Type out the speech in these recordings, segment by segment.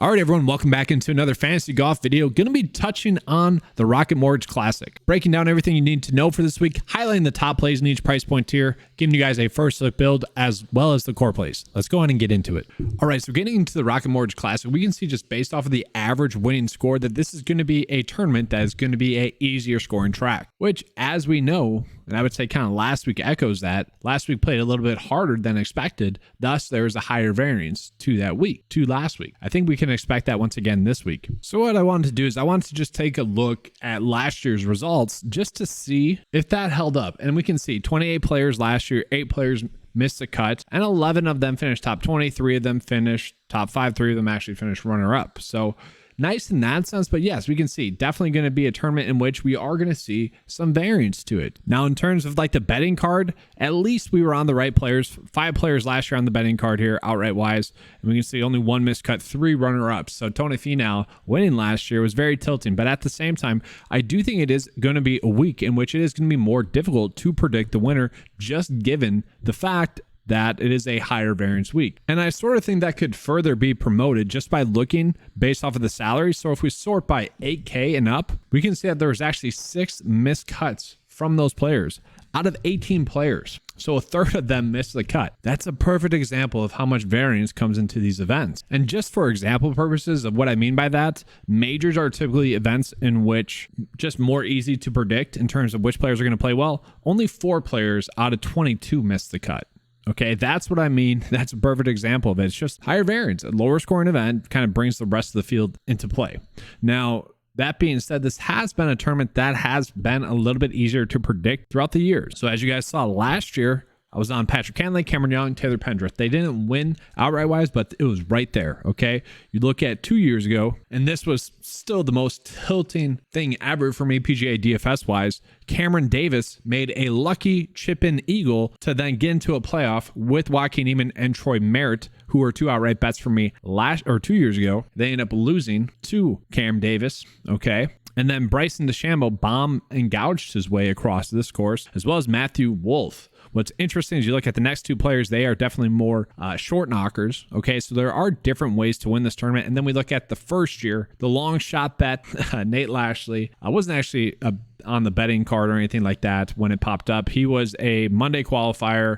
All right, everyone, welcome back into another fantasy golf video. Going to be touching on the Rocket Mortgage Classic, breaking down everything you need to know for this week, highlighting the top plays in each price point tier, giving you guys a first look build as well as the core plays. Let's go ahead and get into it. All right, so getting into the Rocket Mortgage Classic, we can see just based off of the average winning score that this is going to be a tournament that is going to be a easier scoring track, which, as we know, and I would say kind of last week echoes that. Last week played a little bit harder than expected. Thus, there was a higher variance to that week, to last week. I think we can expect that once again this week. So what I wanted to do is I wanted to just take a look at last year's results just to see if that held up. And we can see 28 players last year, 8 players missed the cut, and 11 of them finished top 20. 3 of them finished top 5. 3 of them actually finished runner-up. So nice in that sense, but yes, we can see definitely going to be a tournament in which we are going to see some variance to it. Now, in terms of like the betting card, at least we were on the right players. 5 players last year on the betting card here, outright wise, and we can see only 1 miscut, 3 runner-ups. So Tony Finau winning last year was very tilting, but at the same time, I do think it is going to be a week in which it is going to be more difficult to predict the winner, just given the fact that it is a higher variance week. And I sort of think that could further be promoted just by looking based off of the salary. So if we sort by 8K and up, we can see that there was actually 6 missed cuts from those players out of 18 players. So a third of them missed the cut. That's a perfect example of how much variance comes into these events. And just for example purposes of what I mean by that, majors are typically events in which just more easy to predict in terms of which players are going to play well. Only 4 players out of 22 missed the cut. Okay, that's what I mean. That's a perfect example of it. It's just higher variance. A lower scoring event kind of brings the rest of the field into play. Now, that being said, this has been a tournament that has been a little bit easier to predict throughout the years. So as you guys saw last year, I was on Patrick Cantlay, Cameron Young, Taylor Pendrith. They didn't win outright wise, but it was right there, okay? You look at 2 years ago, and this was still the most tilting thing ever for me PGA DFS wise. Cameron Davis made a lucky chip-in eagle to then get into a playoff with Joaquin Niemann and Troy Merritt, who were 2 outright bets for me 2 years ago. They ended up losing to Cam Davis, okay? And then Bryson DeChambeau bomb and gouged his way across this course, as well as Matthew Wolff. What's interesting is you look at the next 2 players, they are definitely more short knockers. Okay, so there are different ways to win this tournament. And then we look at the first year, the long shot bet, Nate Lashley. I wasn't actually on the betting card or anything like that when it popped up. He was a Monday qualifier.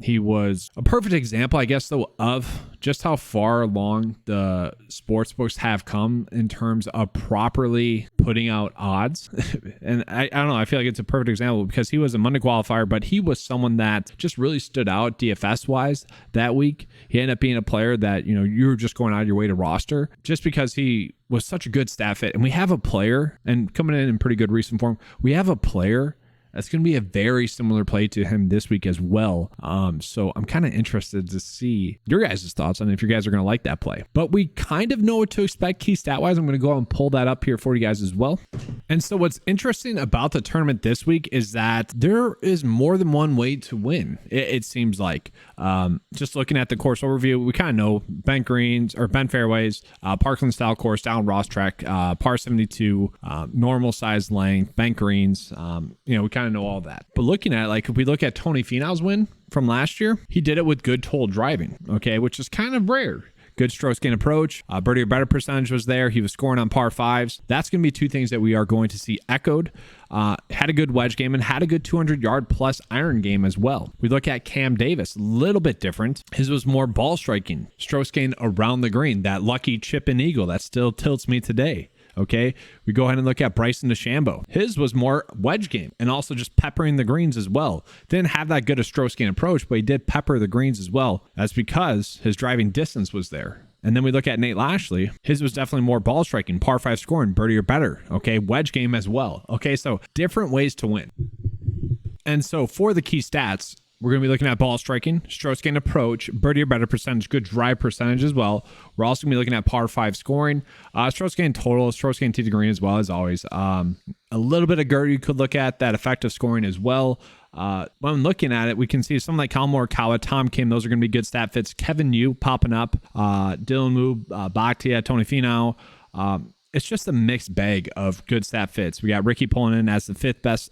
He was a perfect example, I guess, though, of just how far along the sports books have come in terms of properly putting out odds. And I don't know, I feel like it's a perfect example because he was a Monday qualifier, but he was someone that just really stood out DFS wise that week. He ended up being a player that, you were just going out of your way to roster just because he was such a good stat fit. And we have a player, and coming in pretty good recent form, we have a player that's going to be a very similar play to him this week as well. So I'm kind of interested to see your guys' thoughts on if you guys are going to like that play. But we kind of know what to expect key stat-wise. I'm going to go out and pull that up here for you guys as well. And so what's interesting about the tournament this week is that there is more than one way to win, it seems like. Just looking at the course overview, we kind of know bent greens or bent fairways, Parkland style course, down Ross track, par 72, normal size length, bent greens. We kind of know all that. But looking at if we look at Tony Finau's win from last year, he did it with good total driving, okay, which is kind of rare. Good stroke gain approach, birdie or better percentage was there. He was scoring on par 5s. That's going to be 2 things that we are going to see echoed. Had a good wedge game and had a good 200-yard plus iron game as well. We look at Cam Davis, a little bit different. His was more ball striking, strokes gained around the green, that lucky chip and eagle that still tilts me today. Okay, we go ahead and look at Bryson DeChambeau. His was more wedge game and also just peppering the greens as well. Didn't have that good a stroke gain approach, but he did pepper the greens as well. That's because his driving distance was there. And then we look at Nate Lashley. His was definitely more ball striking, par 5 scoring, birdie or better. Okay, wedge game as well. Okay, so different ways to win. And so for the key stats, we're going to be looking at ball striking, strokes gained approach, birdie or better percentage, good drive percentage as well. We're also going to be looking at par 5 scoring, strokes gained total, strokes gained tee to green as well as always. A little bit of GERD you could look at, that effective scoring as well. When I'm looking at it, we can see something like Kyle Morikawa, Tom Kim, those are going to be good stat fits. Kevin Yu popping up, Dylan Wu, Bhatia, Tony Finau. It's just a mixed bag of good stat fits. We got Rickie Polzin as the 5th best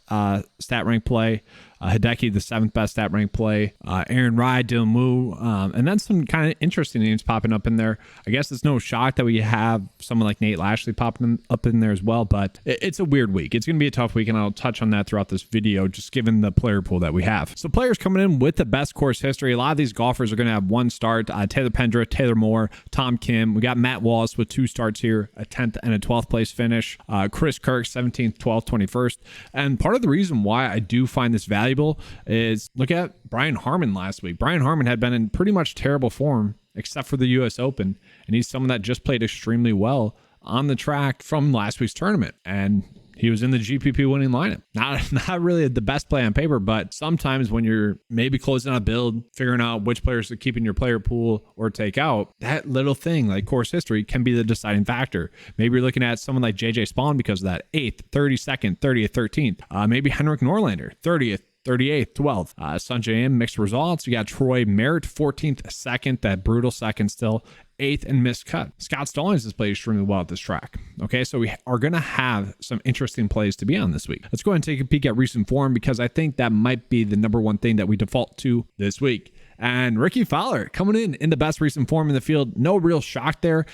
stat rank play. Hideki, the 7th best stat rank play. Aaron Rye, Dylan Moo, and then some kind of interesting names popping up in there. I guess it's no shock that we have someone like Nate Lashley popping up in there as well, but it's a weird week. It's going to be a tough week, and I'll touch on that throughout this video, just given the player pool that we have. So players coming in with the best course history. A lot of these golfers are going to have one start. Taylor Pendrith, Taylor Moore, Tom Kim. We got Matt Wallace with 2 starts here, a 10th and a 12th place finish. Chris Kirk, 17th, 12th, 21st. And part of the reason why I do find this valuable is look at Brian Harman last week. Brian Harman had been in pretty much terrible form except for the US Open, and he's someone that just played extremely well on the track from last week's tournament, and he was in the GPP winning lineup. Not really the best play on paper, but sometimes when you're maybe closing out a build, figuring out which players to keep in your player pool or take out, that little thing like course history can be the deciding factor. Maybe you're looking at someone like JJ Spawn because of that 8th, 32nd, 30th, 13th. Maybe Henrik Norlander, 30th, 38th, 12th. Sanjay M, mixed results. You got Troy Merritt, 14th, 2nd, that brutal second still. 8th and missed cut. Scott Stallings has played extremely well at this track. Okay, so we are going to have some interesting plays to be on this week. Let's go ahead and take a peek at recent form because I think that might be the number one thing that we default to this week. And Rickie Fowler coming in the best recent form in the field. No real shock there.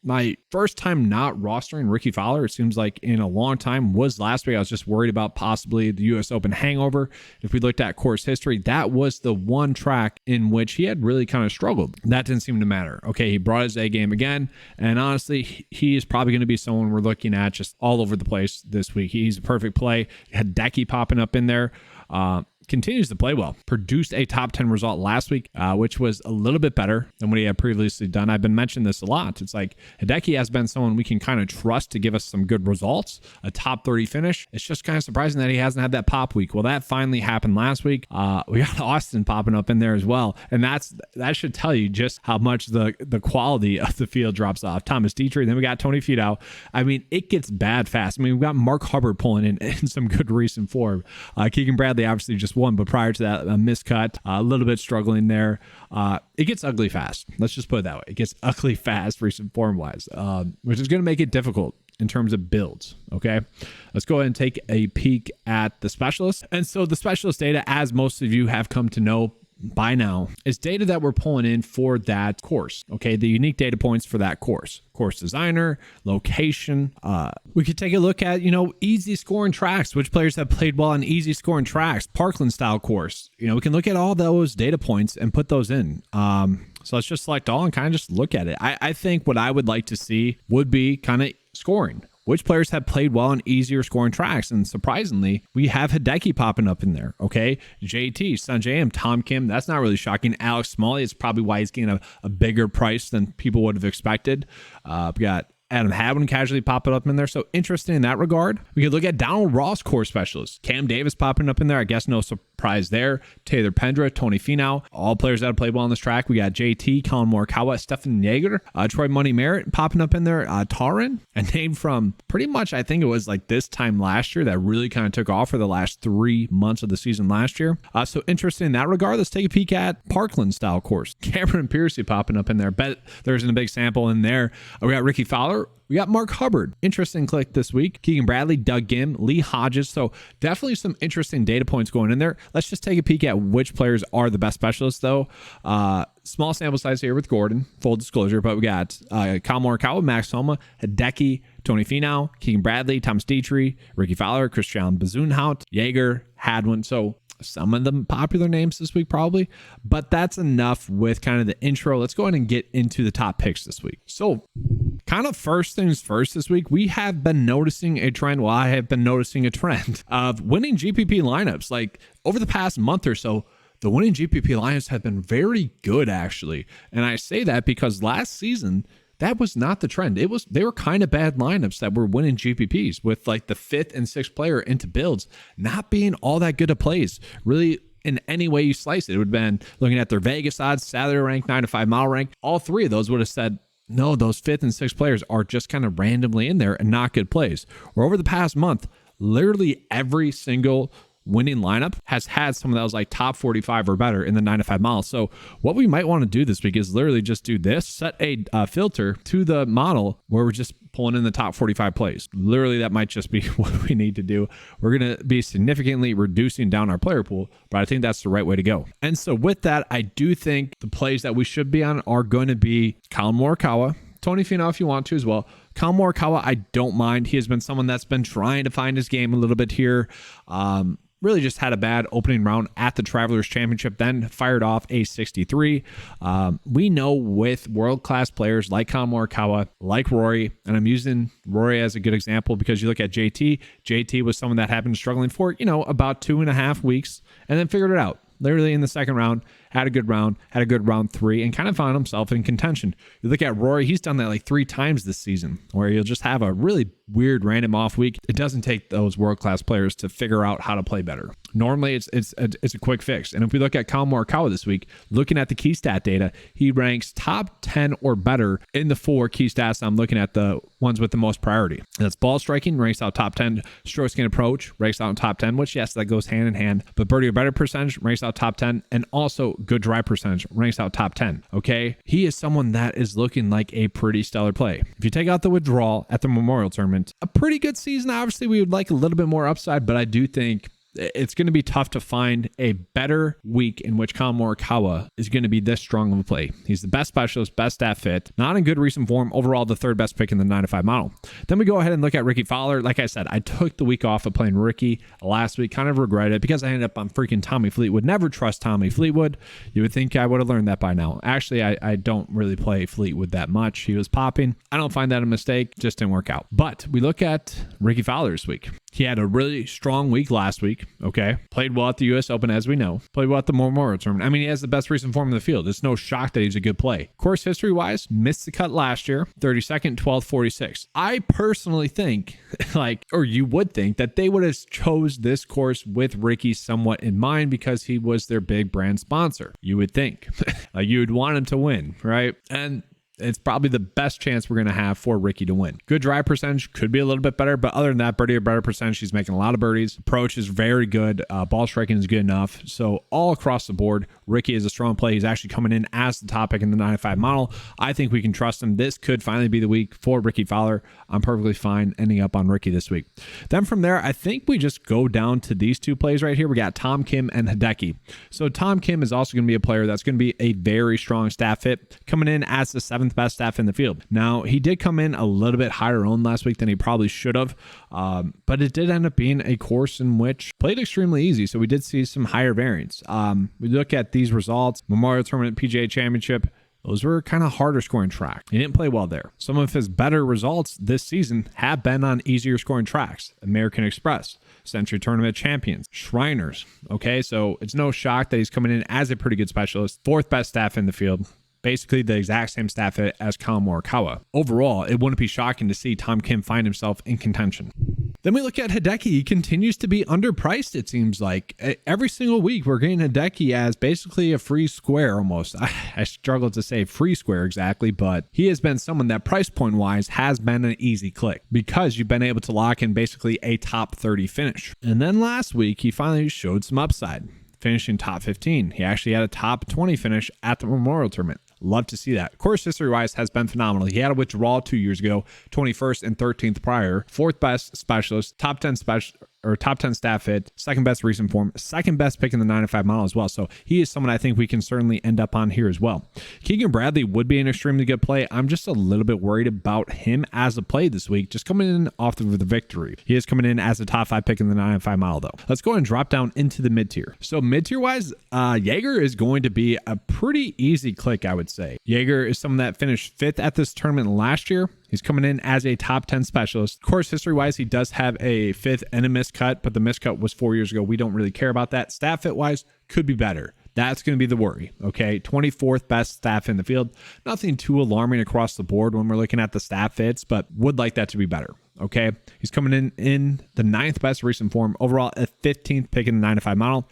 My first time not rostering Rickie Fowler, it seems like in a long time, was last week. I was just worried about possibly the US Open hangover. If we looked at course history, that was the one track in which he had really kind of struggled. That didn't seem to matter. Okay, he brought his A game again, and honestly, he is probably going to be someone we're looking at just all over the place this week. He's a perfect play. Hideki popping up in there. Continues to play well. Produced a top 10 result last week, which was a little bit better than what he had previously done. I've been mentioning this a lot. It's like Hideki has been someone we can kind of trust to give us some good results, a top 30 finish. It's just kind of surprising that he hasn't had that pop week. Well, that finally happened last week. We got Austin popping up in there as well. And that should tell you just how much the quality of the field drops off. Thomas Dietrich, then we got Tony Finau. I mean, it gets bad fast. I mean, we've got Mark Hubbard pulling in some good recent form. Keegan Bradley obviously just won, but prior to that, a miscut, a little bit struggling there. It gets ugly fast. Let's just put it that way. It gets ugly fast recent form wise, which is going to make it difficult in terms of builds. Okay, let's go ahead and take a peek at the specialists. And so the specialist data, as most of you have come to know by now, is data that we're pulling in for that course. Okay, the unique data points for that course designer, location. We could take a look at, easy scoring tracks, which players have played well on easy scoring tracks, Parkland style course. We can look at all those data points and put those in. So let's just select all and kind of just look at it. I think what I would like to see would be kind of scoring. Which players have played well on easier scoring tracks? And surprisingly, we have Hideki popping up in there. Okay, JT, Sanjay M, Tom Kim. That's not really shocking. Alex Smalley is probably why he's getting a bigger price than people would have expected. We got Adam Hadwin casually popping up in there. So interesting in that regard. We could look at Donald Ross core specialists. Cam Davis popping up in there. I guess no surprise there. Taylor Pendrith, Tony Finau, all players that have played well on this track. We got JT, Colin Morikawa, Stefan Jaeger, Troy Money Merritt popping up in there. Tarin, a name from pretty much, I think it was like this time last year that really kind of took off for the last 3 months of the season last year. So interesting in that regard. Let's take a peek at Parkland style course. Cameron Piercy popping up in there. Bet there isn't a big sample in there. We got Rickie Fowler. We got Mark Hubbard. Interesting click this week. Keegan Bradley, Doug Gim, Lee Hodges. So definitely some interesting data points going in there. Let's just take a peek at which players are the best specialists, though. Small sample size here with Gordon, full disclosure, but we got Colin Morikawa, Max Homa, Hideki, Tony Finau, Keegan Bradley, Thomas Dietrich, Rickie Fowler, Christian Bezuidenhout, Jaeger, Hadwin. So some of the popular names this week probably, but that's enough with kind of the intro. Let's go ahead and get into the top picks this week. So kind of first things first this week, we have been noticing a trend. Well, I have been noticing a trend of winning GPP lineups. Like over the past month or so, the winning GPP lineups have been very good actually. And I say that because last season, that was not the trend. They were kind of bad lineups that were winning GPPs with like the 5th and 6th player into builds not being all that good of plays. Really, in any way you slice it, it would have been looking at their Vegas odds, salary rank, 9 to 5 mile rank. All three of those would have said, no, those 5th and 6th players are just kind of randomly in there and not good plays. Or over the past month, literally every single winning lineup has had someone that was like top 45 or better in the 9 to 5 mile. So what we might want to do this week is literally just do this, set a filter to the model where we're just pulling in the top 45 plays. Literally, that might just be what we need to do. We're going to be significantly reducing down our player pool, but I think that's the right way to go. And so with that, I do think the plays that we should be on are going to be Collin Morikawa, Tony Finau if you want to as well. Collin Morikawa, I don't mind. He has been someone that's been trying to find his game a little bit here. Really just had a bad opening round at the Travelers Championship, then fired off a 63. We know with world-class players like Collin Morikawa, like Rory, and I'm using Rory as a good example because you look at JT. JT was someone that had been struggling for, about 2.5 weeks and then figured it out. Literally in the second round, had a good round 3, and kind of found himself in contention. You look at Rory, he's done that like 3 times this season, where you'll just have a really weird random off week. It doesn't take those world-class players to figure out how to play better. Normally, it's a quick fix. And if we look at Collin Morikawa this week, looking at the key stat data, he ranks top 10 or better in the 4 key stats. I'm looking at the ones with the most priority. That's ball striking, ranks out top 10. Stroke gain approach, ranks out in top 10, which, yes, that goes hand in hand. But birdie or better percentage, ranks out top 10. And also good drive percentage, ranks out top 10. Okay? He is someone that is looking like a pretty stellar play. If you take out the withdrawal at the Memorial Tournament, a pretty good season. Obviously, we would like a little bit more upside, but I do think it's going to be tough to find a better week in which Collin Morikawa is going to be this strong of a play. He's the best specialist, best stat fit, not in good recent form. Overall, the 3rd best pick in the 9 to 5 model. Then we go ahead and look at Rickie Fowler. Like I said, I took the week off of playing Rickie last week. Kind of regret it because I ended up on freaking Tommy Fleetwood. Never trust Tommy Fleetwood. You would think I would have learned that by now. Actually, I don't really play Fleetwood that much. He was popping. I don't find that a mistake. Just didn't work out. But we look at Rickie Fowler this week. He had a really strong week last week, okay? Played well at the U.S. Open, as we know. Played well at the Memorial Tournament. I mean, he has the best recent form in the field. It's no shock that he's a good play. Course history-wise, missed the cut last year, 32nd, 12th, 46th. I personally think, or you would think, that they would have chose this course with Rickie somewhat in mind because he was their big brand sponsor. You would think. You would want him to win, right? And it's probably the best chance we're going to have for Rickie to win. Good drive percentage, could be a little bit better, but other than that, birdie or better percentage, he's making a lot of birdies. Approach is very good. Ball striking is good enough. So all across the board, Rickie is a strong play. He's actually coming in as the top pick in the 9 to 5 model. I think we can trust him. This could finally be the week for Rickie Fowler. I'm perfectly fine ending up on Rickie this week. Then from there, I think we just go down to these 2 plays right here. We got Tom Kim and Hideki. So Tom Kim is also going to be a player that's going to be a very strong stat fit, coming in as the 7th best staff in the field. Now, he did come in a little bit higher owned last week than he probably should have, but it did end up being a course in which played extremely easy, so we did see some higher variance. We look at these results, Memorial Tournament, PGA Championship, those were kind of harder scoring tracks. He didn't play well there. Some of his better results this season have been on easier scoring tracks. American Express, Century Tournament Champions, Shriners. Okay, so it's no shock that he's coming in as a pretty good specialist, 4th best staff in the field. Basically the exact same staff as Collin Morikawa. Overall, it wouldn't be shocking to see Tom Kim find himself in contention. Then we look at Hideki. He continues to be underpriced, it seems like. Every single week, we're getting Hideki as basically a free square almost. I struggle to say free square exactly, but he has been someone that price point wise has been an easy click because you've been able to lock in basically a top 30 finish. And then last week, he finally showed some upside, finishing top 15. He actually had a top 20 finish at the Memorial Tournament. Love to see that. Course history-wise has been phenomenal. He had a withdrawal 2 years ago, 21st and 13th prior, 4th best specialist, top 10 staff hit, 2nd best recent form, 2nd best pick in the 9 to 5 model as well. So he is someone I think we can certainly end up on here as well. Keegan Bradley would be an extremely good play. I'm just a little bit worried about him as a play this week, just coming in off of the victory. He is coming in as a top 5 pick in the 9 to 5 model though. Let's go and drop down into the mid-tier. So mid-tier wise, Jaeger is going to be a pretty easy click, I would say. Jaeger is someone that finished 5th at this tournament last year. He's coming in as a top 10 specialist. Course history-wise, he does have a 5th and a missed cut, but the missed cut was 4 years ago. We don't really care about that. Stat fit-wise, could be better. That's going to be the worry, okay? 24th best staff in the field. Nothing too alarming across the board when we're looking at the stat fits, but would like that to be better, okay? He's coming in the 9th best recent form. Overall, a 15th pick in the 9 to 5 model.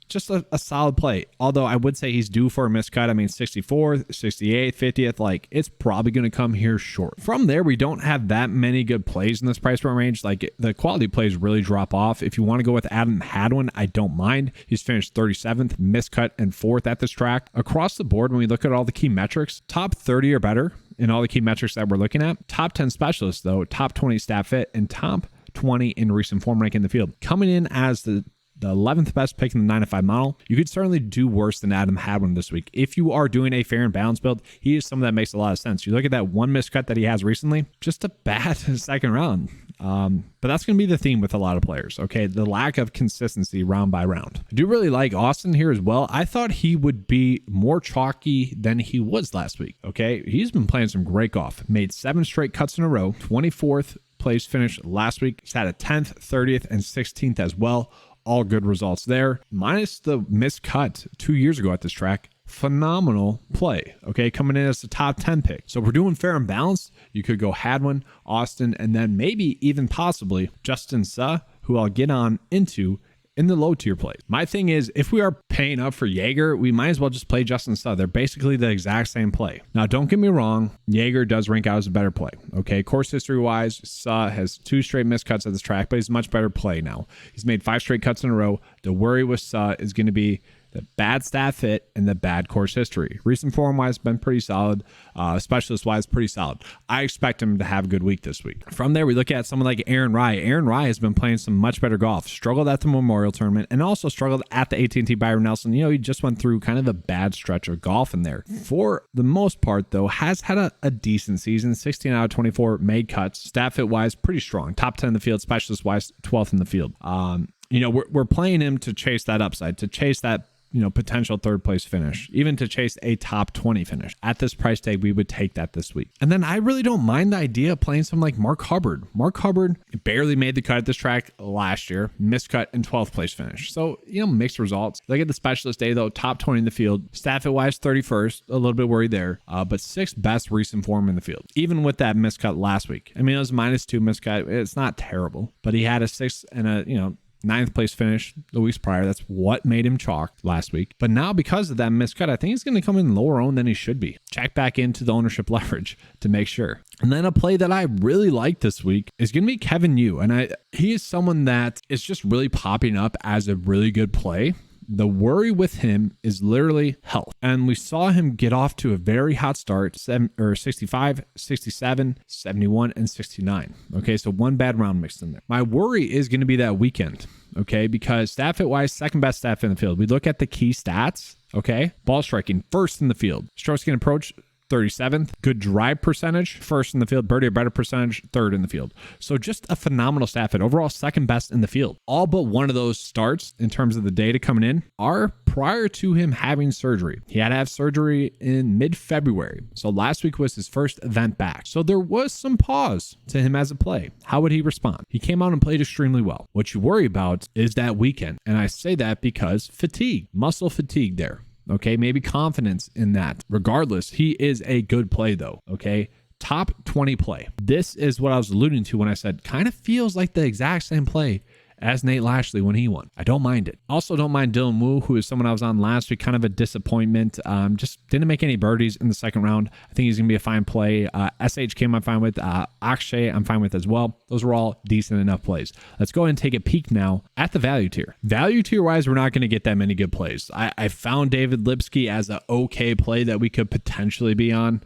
just a solid play. Although I would say he's due for a miscut. I mean, 64th, 68th, 50th, like it's probably going to come here short. From there, we don't have that many good plays in this price point range. Like the quality plays really drop off. If you want to go with Adam Hadwin, I don't mind. He's finished 37th, miscut, and 4th at this track. Across the board, when we look at all the key metrics, top 30 or better in all the key metrics that we're looking at. Top 10 specialists, though, top 20 stat fit, and top 20 in recent form rank in the field. Coming in as the 11th best pick in the 9 to 5 model, you could certainly do worse than Adam Hadwin this week. If you are doing a fair and balanced build, he is someone that makes a lot of sense. You look at that one miscut that he has recently, just a bad second round. But that's going to be the theme with a lot of players, okay? The lack of consistency round by round. I do really like Austin here as well. I thought he would be more chalky than he was last week, okay? He's been playing some great golf. Made 7 straight cuts in a row, 24th place finish last week. He's had a 10th, 30th, and 16th as well. All good results there. Minus the miscut 2 years ago at this track. Phenomenal play, okay? Coming in as the top 10 pick. So if we're doing fair and balanced, you could go Hadwin, Austin, and then maybe even possibly Justin Suh, who I'll get on into in the low tier plays. My thing is, if we are paying up for Jaeger, we might as well just play Justin Suh. They're basically the exact same play. Now, don't get me wrong, Jaeger does rank out as a better play. Okay, course history wise, Suh has 2 straight miscuts at this track, but he's a much better play now. He's made 5 straight cuts in a row. The worry with Suh is going to be the bad stat fit and the bad course history. Recent form wise, been pretty solid. Specialist wise, pretty solid. I expect him to have a good week this week. From there, we look at someone like Aaron Rai. Aaron Rai has been playing some much better golf. Struggled at the Memorial Tournament and also struggled at the AT&T Byron Nelson. You know, he just went through kind of a bad stretch of golf in there. For the most part, though, has had a decent season. 16 out of 24 made cuts. Stat fit wise, pretty strong. Top 10 in the field. Specialist wise, 12th in the field. You know, we're playing him to chase that upside, to chase that, you know, potential 3rd place finish, even to chase a top 20 finish. At this price tag, we would take that this week. And then I really don't mind the idea of playing someone like Mark Hubbard. Mark Hubbard barely made the cut at this track last year, miscut and 12th place finish. So, you know, mixed results. Look at the specialist day though, top 20 in the field. Stat fit wise, 31st, a little bit worried there, but 6th best recent form in the field. Even with that miscut last week. I mean, it was -2 miscut. It's not terrible, but he had a 6th and a, you know, 9th place finish the weeks prior. That's what made him chalk last week. But now because of that miscut, I think he's going to come in lower owned than he should be. Check back into the ownership leverage to make sure. And then a play that I really like this week is going to be Kevin Yu. And he is someone that is just really popping up as a really good play. The worry with him is literally health. And we saw him get off to a very hot start, 65, 67, 71, and 69. Okay, so one bad round mixed in there. My worry is going to be that weekend, okay, because stat fit wise, 2nd best stat fit in the field. We look at the key stats, okay, ball striking, 1st in the field. Stroke skin approach, 37th. Good drive percentage, 1st in the field. Birdie or better percentage, 3rd in the field. So just a phenomenal stat fit. Overall, 2nd best in the field. All but one of those starts in terms of the data coming in are prior to him having surgery. He had to have surgery in mid-February. So last week was his first event back. So there was some pause to him as a play. How would he respond? He came out and played extremely well. What you worry about is that weekend. And I say that because fatigue, muscle fatigue there. Okay, maybe confidence in that. Regardless, he is a good play though, okay? Top 20 play. This is what I was alluding to when I said kind of feels like the exact same play as Nate Lashley when he won. I don't mind it. Also don't mind Dylan Wu, who is someone I was on last week, kind of a disappointment. Just didn't make any birdies in the 2nd round. I think he's going to be a fine play. SHK I'm fine with. Akshay I'm fine with as well. Those were all decent enough plays. Let's go ahead and take a peek now at the value tier. Value tier wise, we're not going to get that many good plays. I found David Lipsky as an okay play that we could potentially be on.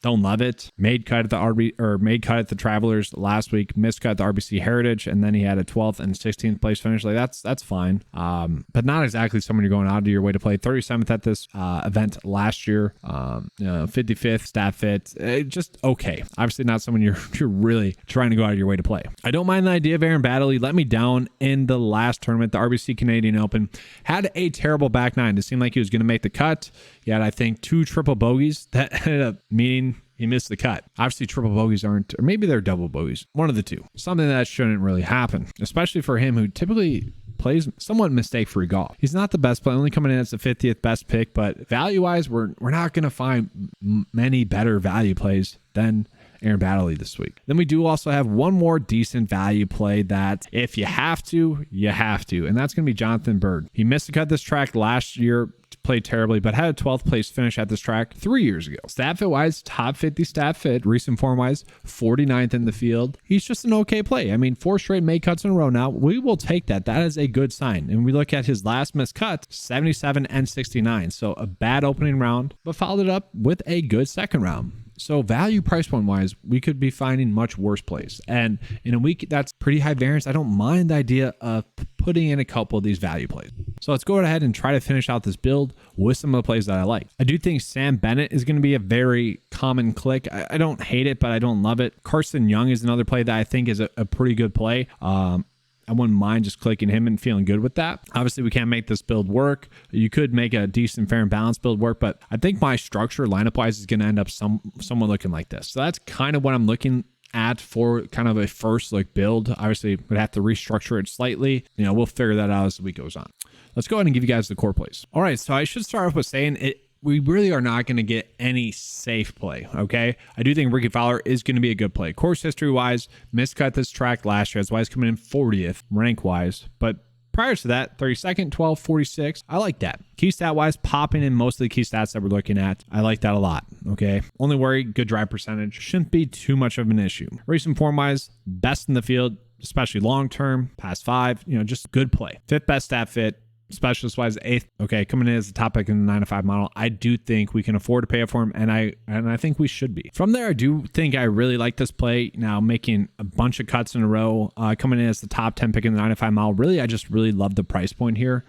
Don't love it. Made cut at the Travelers last week, miscut at the RBC Heritage, and then he had a 12th and 16th place finish. Like that's fine. But not exactly someone you're going out of your way to play. 37th at this event last year. 55th stat fit. Just okay. Obviously not someone you're really trying to go out of your way to play. I don't mind the idea of Aaron Battle. He let me down in the last tournament, the RBC Canadian Open. Had a terrible back nine. It seemed like he was going to make the cut. He had, I think, 2 triple bogeys that ended up meaning he missed the cut. Obviously, triple bogeys aren't, or maybe they're double bogeys. One of the two. Something that shouldn't really happen, especially for him who typically plays somewhat mistake-free golf. He's not the best player, only coming in as the 50th best pick, but value-wise, we're not going to find many better value plays than Aaron Baddeley this week. Then we do also have one more decent value play that if you have to, you have to. And that's going to be Jonathan Bird. He missed a cut this track last year, played terribly, but had a 12th place finish at this track 3 years ago. Stat fit wise, top 50 stat fit. Recent form wise, 49th in the field. He's just an okay play. I mean, 4 straight make cuts in a row now. We will take that. That is a good sign. And we look at his last missed cut, 77 and 69. So a bad opening round, but followed it up with a good second round. So value price point wise, we could be finding much worse plays. And in a week that's pretty high variance, I don't mind the idea of putting in a couple of these value plays. So let's go ahead and try to finish out this build with some of the plays that I like. I do think Sam Bennett is going to be a very common click. I don't hate it, but I don't love it. Carson Young is another play that I think is a pretty good play. I wouldn't mind just clicking him and feeling good with that. Obviously, we can't make this build work. You could make a decent, fair, and balanced build work, but I think my structure lineup-wise is going to end up somewhat looking like this. So that's kind of what I'm looking at for kind of a first look build. Obviously, we'd have to restructure it slightly. We'll figure that out as the week goes on. Let's go ahead and give you guys the core plays. All right, so I should start off with saying we really are not going to get any safe play, okay? I do think Rickie Fowler is going to be a good play. Course history-wise, miscut this track last year. That's why he's coming in 40th rank-wise. But prior to that, 32nd, 12, 46. I like that. Key stat-wise, popping in most of the key stats that we're looking at. I like that a lot, okay? Only worry, good drive percentage. Shouldn't be too much of an issue. Recent form-wise, best in the field, especially long-term, past 5. Just good play. 5th best stat fit. Specialist wise, 8th. Okay, coming in as the top pick in the 9-to-5 model. I do think we can afford to pay up for him, and I think we should be. From there, I do think I really like this play. Now making a bunch of cuts in a row, coming in as the top 10 pick in the 9-to-5 model. Really, I just really love the price point here.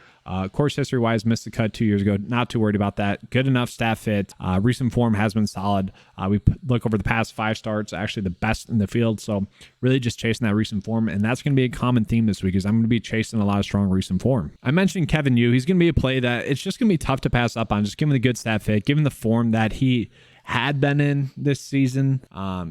Course history wise, missed the cut 2 years ago. Not too worried about that. Good enough stat fit. Recent form has been solid. We look over the past 5 starts, actually the best in the field. So really just chasing that recent form. And that's going to be a common theme this week is I'm going to be chasing a lot of strong recent form. I mentioned Kevin Yu. He's going to be a play that it's just going to be tough to pass up on. Just given the good stat fit, given the form that he had been in this season,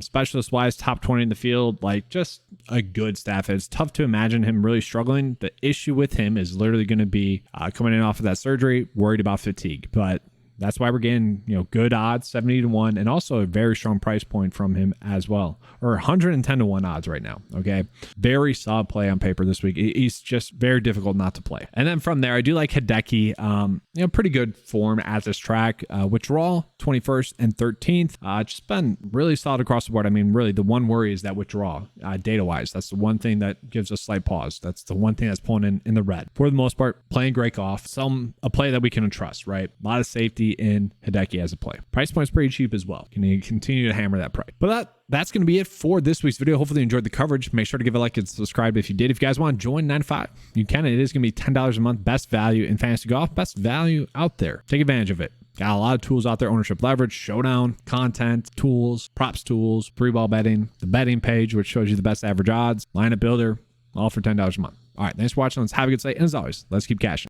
specialist wise, top 20 in the field, like just a good stat. It's tough to imagine him really struggling. The issue with him is literally going to be coming in off of that surgery, worried about fatigue, but that's why we're getting, good odds, 70-1, and also a very strong price point from him as well, or 110-1 odds right now. Okay. Very solid play on paper this week. He's just very difficult not to play. And then from there, I do like Hideki, pretty good form at this track. Withdrawal, 21st and 13th. Just been really solid across the board. I mean, really, the one worry is that withdrawal, data-wise. That's the one thing that gives a slight pause. That's the one thing that's pulling in the red. For the most part, playing great golf. A play that we can trust, right? A lot of safety in Hideki as a play. Price point's pretty cheap as well. Can you continue to hammer that price? But that's going to be it for this week's video. Hopefully you enjoyed the coverage. Make sure to give a like and subscribe if you did. If you guys want to join 9-to-5, you can. It is going to be $10 a month. Best value in fantasy golf. Best value out there. Take advantage of it. Got a lot of tools out there. Ownership leverage, showdown, content, tools, props tools, free ball betting, the betting page, which shows you the best average odds, lineup builder, all for $10 a month. All right. Thanks for watching. Let's have a good day. And as always, let's keep cashing.